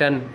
10،